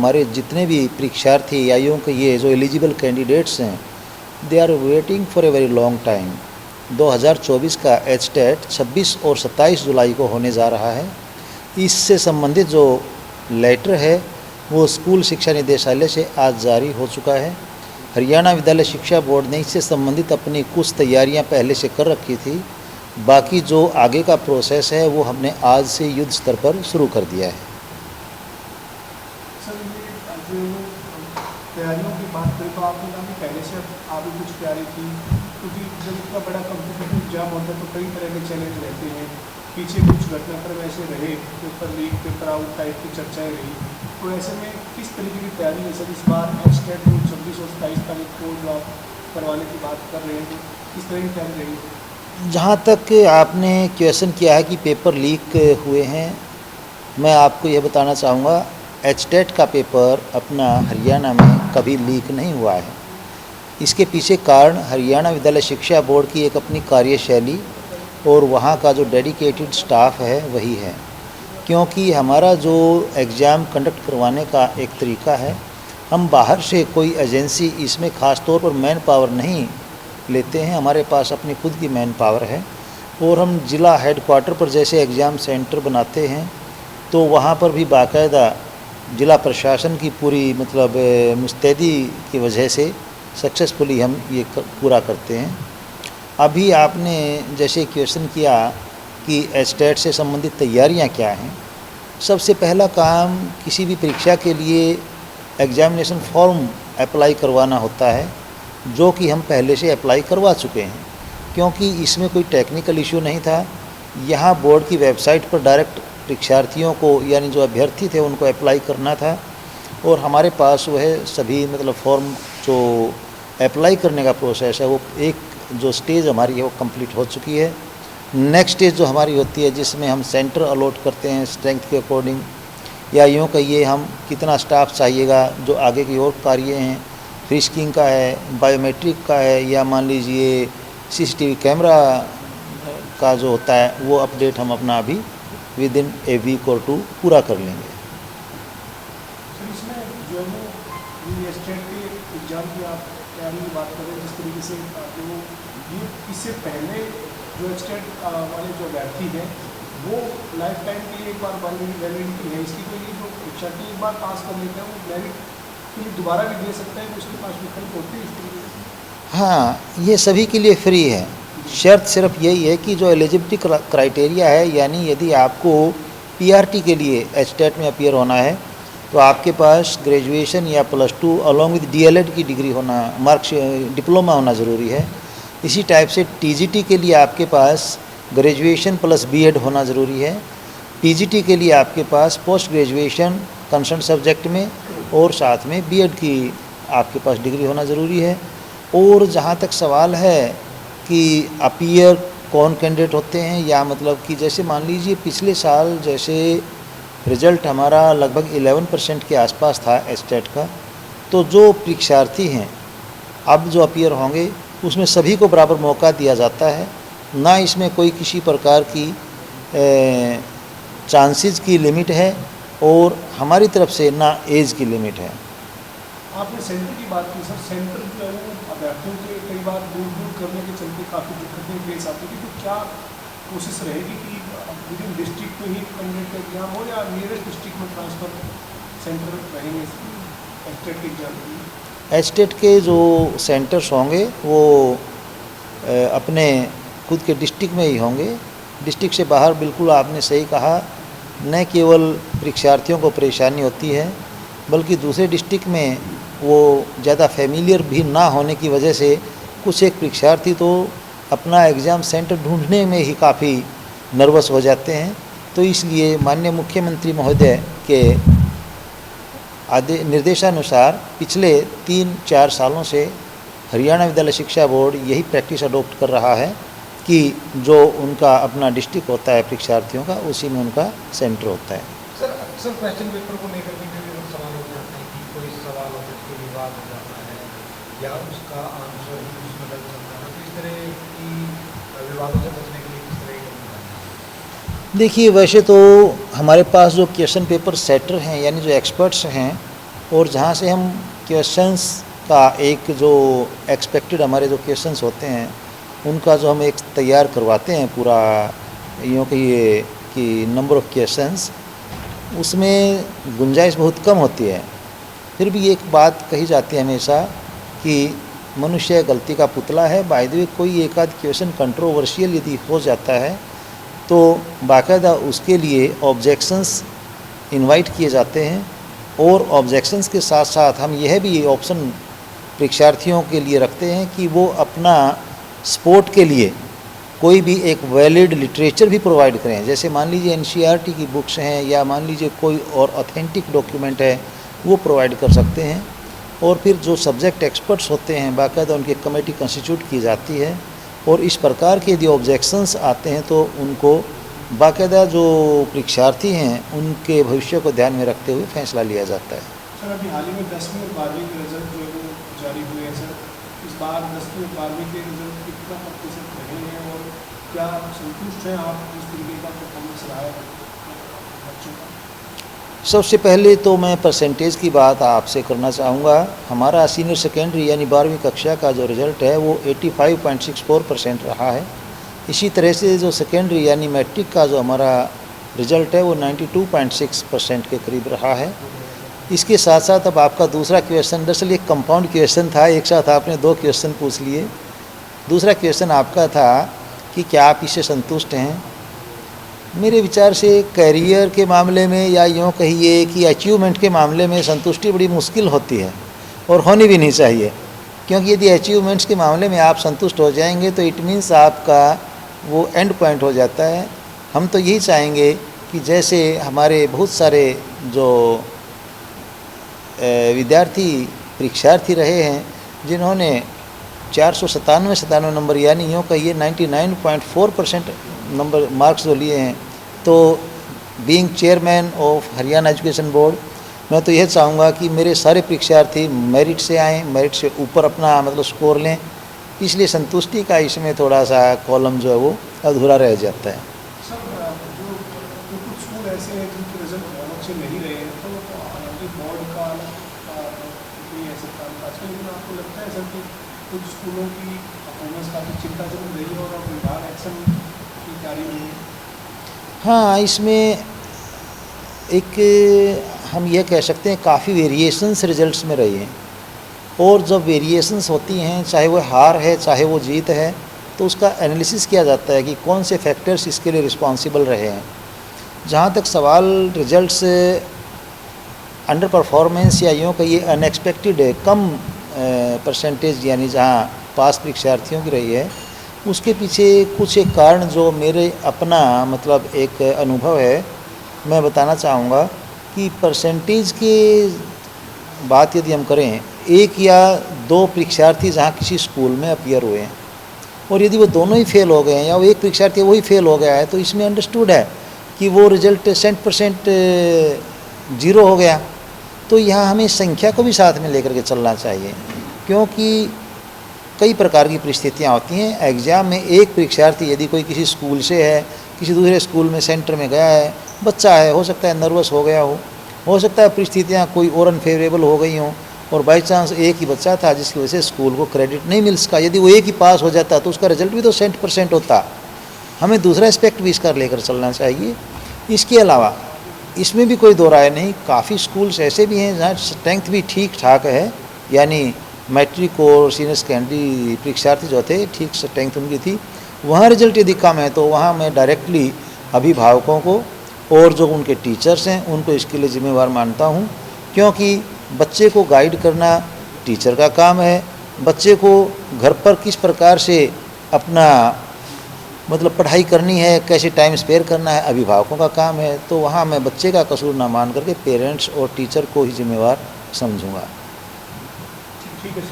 हमारे जितने भी परीक्षार्थी या यूँ ये जो एलिजिबल कैंडिडेट्स हैं, they are waiting for a very long time. 2024 का एचटेट 26 और 27 जुलाई को होने जा रहा है। इससे संबंधित जो लेटर है वो स्कूल शिक्षा निदेशालय से आज जारी हो चुका है। हरियाणा विद्यालय शिक्षा बोर्ड ने इससे संबंधित अपनी कुछ तैयारियां पहले से कर रखी थी। बाकी जो आगे का प्रोसेस है वो हमने आज से युद्ध स्तर पर शुरू कर दिया है। सर, ये जो तैयारियों की बात करें तो आपने कहा कि पहले से आप कुछ तैयारी की, क्योंकि जब इतना बड़ा कॉम्पिटिटिव एग्जाम होता है तो कई तरह के चैलेंज रहते हैं। पीछे कुछ घटनाक्रम ऐसे रहे, paper leak, paper out type की चर्चाएं रही, तो ऐसे में किस तरीके की तैयारी है सर? इस बार एचटेट 26 और 27 तारीख को जो आप करवाने की बात कर रहे हैं तो किस तरह की तैयारी रही? जहाँ तक आपने क्वेश्चन किया है कि पेपर लीक हुए हैं, मैं आपको यह बताना चाहूँगा एचटेट का पेपर अपना हरियाणा में कभी लीक नहीं हुआ है। इसके पीछे कारण हरियाणा विद्यालय शिक्षा बोर्ड की एक अपनी कार्यशैली और वहाँ का जो डेडिकेटेड स्टाफ है वही है। क्योंकि हमारा जो एग्ज़ाम कंडक्ट करवाने का एक तरीका है, हम बाहर से कोई एजेंसी इसमें ख़ास तौर पर मैन पावर नहीं लेते हैं। हमारे पास अपनी खुद की मैन पावर है और हम ज़िला हेडक्वार्टर पर जैसे एग्ज़ाम सेंटर बनाते हैं तो वहाँ पर भी बाकायदा ज़िला प्रशासन की पूरी मुस्तैदी की वजह से सक्सेसफुली हम ये पूरा करते हैं। अभी आपने जैसे क्वेश्चन किया कि एचटेट से संबंधित तैयारियां क्या हैं, सबसे पहला काम किसी भी परीक्षा के लिए एग्जामिनेशन फॉर्म अप्लाई करवाना होता है, जो कि हम पहले से अप्लाई करवा चुके हैं। क्योंकि इसमें कोई टेक्निकल इशू नहीं था। यहाँ बोर्ड की वेबसाइट पर डायरेक्ट परीक्षार्थियों को यानी जो अभ्यर्थी थे उनको अप्लाई करना था और हमारे पास वह सभी फॉर्म जो अप्लाई करने का प्रोसेस है वो एक जो स्टेज हमारी है वो कंप्लीट हो चुकी है। नेक्स्ट स्टेज जो हमारी होती है जिसमें हम सेंटर अलॉट करते हैं स्ट्रेंथ के अकॉर्डिंग, या यूँ कहिए हम कितना स्टाफ चाहिएगा जो आगे की और कार्य हैं, फ्रिस्किंग का है, बायोमेट्रिक का है, या मान लीजिए सीसीटीवी कैमरा का जो होता है वो अपडेट हम अपना अभी विद इन ए वीक और 2 पूरा कर लेंगे। सर, इसमें जो है एचटेट के एग्जाम की आप तैयारी की बात करें, जिस तरीके से जो ये इससे पहले जो एचटेट वाले जो अभ्यर्थी हैं वो लाइफ टाइम के लिए एक बार वैलिडिटी है इसकी, तो ये जो परीक्षार्थी एक बार पास कर लेते हैं वो वैलिड के लिए दोबारा भी दे सकते हैं, तो उसके पास विकल्प होते हैं इस तरीके से? हाँ, ये सभी के लिए फ्री है। शर्त सिर्फ यही है कि जो एलिजिबिलिटी क्राइटेरिया है, यानी यदि आपको पीआरटी के लिए एचटेट में अपीयर होना है तो आपके पास ग्रेजुएशन या +2 अलॉन्ग विद डीएलएड की डिग्री होना, मार्क्स डिप्लोमा होना ज़रूरी है। इसी टाइप से टीजीटी के लिए आपके पास ग्रेजुएशन + बीएड होना ज़रूरी है। पीजीटी के लिए आपके पास पोस्ट ग्रेजुएशन कंसर्न सब्जेक्ट में और साथ में बीएड की आपके पास डिग्री होना ज़रूरी है। और जहाँ तक सवाल है कि अपीयर कौन कैंडिडेट होते हैं, या कि जैसे मान लीजिए पिछले साल जैसे रिज़ल्ट हमारा लगभग 11% के आसपास था एचटेट का, तो जो परीक्षार्थी हैं अब जो अपीयर होंगे उसमें सभी को बराबर मौका दिया जाता है। ना इसमें कोई किसी प्रकार की चांसेस की लिमिट है और हमारी तरफ से ना एज की लिमिट है। आपने सेंटर की बात की सर, सेंटर जो है वो अभ्यर्थियों के कई बार दूर करने के चलते काफ़ी दिक्कतें फेस आती थी, तो क्या कोशिश रहेगी कि विद इन डिस्ट्रिक्ट में ही कैंडिडेट का एग्जाम हो या नियरेस्ट डिस्ट्रिक्ट में ट्रांसफ़र सेंटर रहेंगे एचटेट के एग्जाम के लिए? एचटेट के जो सेंटर्स होंगे वो अपने खुद के डिस्ट्रिक्ट में ही होंगे। डिस्ट्रिक्ट से बाहर बिल्कुल आपने सही कहा, न केवल परीक्षार्थियों को परेशानी होती है बल्कि दूसरे डिस्ट्रिक्ट में वो ज़्यादा फेमिलियर भी ना होने की वजह से कुछ एक परीक्षार्थी तो अपना एग्ज़ाम सेंटर ढूंढने में ही काफ़ी नर्वस हो जाते हैं। तो इसलिए माननीय मुख्यमंत्री महोदय के निर्देशानुसार पिछले 3-4 सालों से हरियाणा विद्यालय शिक्षा बोर्ड यही प्रैक्टिस अडॉप्ट कर रहा है कि जो उनका अपना डिस्ट्रिक्ट होता है परीक्षार्थियों का, उसी में उनका सेंटर होता है। सर, अक्सर क्वेश्चन पेपर को लेकर के सवाल हो जाता है कि कोई सवाल हो जाता है, विवाद हो जाता है या उसका आंसर ही उसमें गलत होता है, तो इस तरह की विवादों से बचने के लिए किस तरह की? देखिए, वैसे तो हमारे पास जो क्वेश्चन पेपर सेटर हैं यानी जो एक्सपर्ट्स हैं और जहाँ से हम क्वेश्चंस का एक जो एक्सपेक्टेड हमारे जो क्वेश्चंस होते हैं उनका जो हम एक तैयार करवाते हैं पूरा यूँ कहिए कि नंबर ऑफ़ क्वेश्चंस, उसमें गुंजाइश बहुत कम होती है। फिर भी एक बात कही जाती है हमेशा कि मनुष्य गलती का पुतला है। बाय द वे कोई एक आध क्वेश्चन कंट्रोवर्शियल यदि हो जाता है तो बाकायदा उसके लिए ऑब्जेक्शंस इनवाइट किए जाते हैं, और ऑब्जेक्शंस के साथ साथ हम यह भी ऑप्शन परीक्षार्थियों के लिए रखते हैं कि वो अपना सपोर्ट के लिए कोई भी एक वैलिड लिटरेचर भी प्रोवाइड करें। जैसे मान लीजिए एनसीईआरटी की बुक्स हैं या मान लीजिए कोई और ऑथेंटिक डॉक्यूमेंट है वो प्रोवाइड कर सकते हैं। और फिर जो सब्जेक्ट एक्सपर्ट्स होते हैं बाकायदा उनकी कमेटी कंस्टिट्यूट की जाती है, और इस प्रकार के यदि ऑब्जेक्शंस आते हैं तो उनको बाकायदा जो परीक्षार्थी हैं उनके भविष्य को ध्यान में रखते हुए फैसला लिया जाता है। सर अभी हाल ही में 10वीं और 12वीं के रिजल्ट जो है वो जारी हुए हैं सर, इस बार 10वीं और 12वीं के रिजल्ट कितना प्रतिशत रहे हैं और क्या संतुष्ट हैं आप इस तरीके का परफॉर्मेंस रहा है बच्चों का? सबसे पहले तो मैं परसेंटेज की बात आपसे करना चाहूँगा। हमारा सीनियर सेकेंडरी यानी 12वीं कक्षा का जो रिज़ल्ट है वो 85.64% रहा है। इसी तरह से जो सेकेंडरी यानी मैट्रिक का जो हमारा रिज़ल्ट है वो 92.6% के करीब रहा है। इसके साथ साथ अब आपका दूसरा क्वेश्चन दरअसल एक कंपाउंड क्वेश्चन था, एक साथ आपने दो क्वेश्चन पूछ लिए। दूसरा क्वेश्चन आपका था कि क्या आप इससे संतुष्ट हैं। मेरे विचार से करियर के मामले में या यूँ कहिए कि अचीवमेंट के मामले में संतुष्टि बड़ी मुश्किल होती है और होनी भी नहीं चाहिए, क्योंकि यदि अचीवमेंट्स के मामले में आप संतुष्ट हो जाएंगे तो इट मीन्स आपका वो एंड पॉइंट हो जाता है। हम तो यही चाहेंगे कि जैसे हमारे बहुत सारे जो विद्यार्थी परीक्षार्थी रहे हैं जिन्होंने 497 नंबर यानी यूँ कहिए 99.4% नंबर मार्क्स जो लिए हैं, तो being chairman of Haryana education board मैं तो यह चाहूँगा कि मेरे सारे परीक्षार्थी मेरिट से आएँ, मेरिट से ऊपर अपना मतलब स्कोर लें। इसलिए संतुष्टि का इसमें थोड़ा सा कॉलम जो है वो अधूरा रह जाता है। सर जो कुछ स्कूल ऐसे हैं जिनके रिजल्ट बहुत अच्छे नहीं रहे हैं तो हालांकि बोर्ड का नहीं है सरकार का आजकल, लेकिन आपको लगता है सर कि कुछ स्कूलों की परफॉर्मेंस काफ़ी चिंताजनक रही है और अब विभाग एक्शन की तैयारी में है? हाँ, इसमें एक हम यह कह सकते हैं काफ़ी वेरिएशंस रिजल्ट्स में रही हैं, और जब वेरिएशंस होती हैं चाहे वो हार है चाहे वो जीत है तो उसका एनालिसिस किया जाता है कि कौन से फैक्टर्स इसके लिए रिस्पॉन्सिबल रहे हैं। जहाँ तक सवाल रिजल्ट्स अंडर परफॉर्मेंस या यूँ कहिए अनएक्सपेक्टेड कम परसेंटेज यानी जहाँ पास परीक्षार्थियों की रही है, उसके पीछे कुछ एक कारण जो मेरे अपना मतलब एक अनुभव है मैं बताना चाहूँगा कि परसेंटेज के बात यदि हम करें, एक या दो परीक्षार्थी जहाँ किसी स्कूल में अपीयर हुए हैं और यदि वो दोनों ही फेल हो गए हैं या वो एक परीक्षार्थी वही फेल हो गया है तो इसमें अंडरस्टूड है कि वो रिजल्ट 100% जीरो हो गया। तो यहाँ हमें संख्या को भी साथ में लेकर के चलना चाहिए, क्योंकि कई प्रकार की परिस्थितियाँ होती हैं। एग्ज़ाम में एक परीक्षार्थी यदि कोई किसी स्कूल से है, किसी दूसरे स्कूल में सेंटर में गया है, बच्चा है, हो सकता है नर्वस हो गया हो सकता है परिस्थितियाँ कोई और अनफेवरेबल हो गई हों और बाई चांस एक ही बच्चा था जिसकी वजह से स्कूल को क्रेडिट नहीं मिल सका। यदि वो एक ही पास हो जाता तो उसका रिजल्ट भी तो 100% होता। हमें दूसरा एस्पेक्ट भी इसका लेकर चलना चाहिए। इसके अलावा इसमें भी कोई दो राय नहीं, काफ़ी स्कूल्स ऐसे भी हैं जहाँ स्ट्रेंथ भी ठीक ठाक है, यानी मैट्रिक और सीनियर सेकेंडरी परीक्षार्थी जो थे ठीक स्ट्रेंथ उनकी थी। वहाँ रिजल्ट यदि कम है तो वहाँ मैं डायरेक्टली अभिभावकों को और जो उनके टीचर्स हैं उनको इसके लिए जिम्मेवार मानता हूँ, क्योंकि बच्चे को गाइड करना टीचर का काम है। बच्चे को घर पर किस प्रकार से अपना मतलब पढ़ाई करनी है, कैसे टाइम स्पेयर करना है, अभिभावकों का काम है। तो वहाँ मैं बच्चे का कसूर ना मान करके पेरेंट्स और टीचर को ही जिम्मेवार समझूंगा। ठीक है।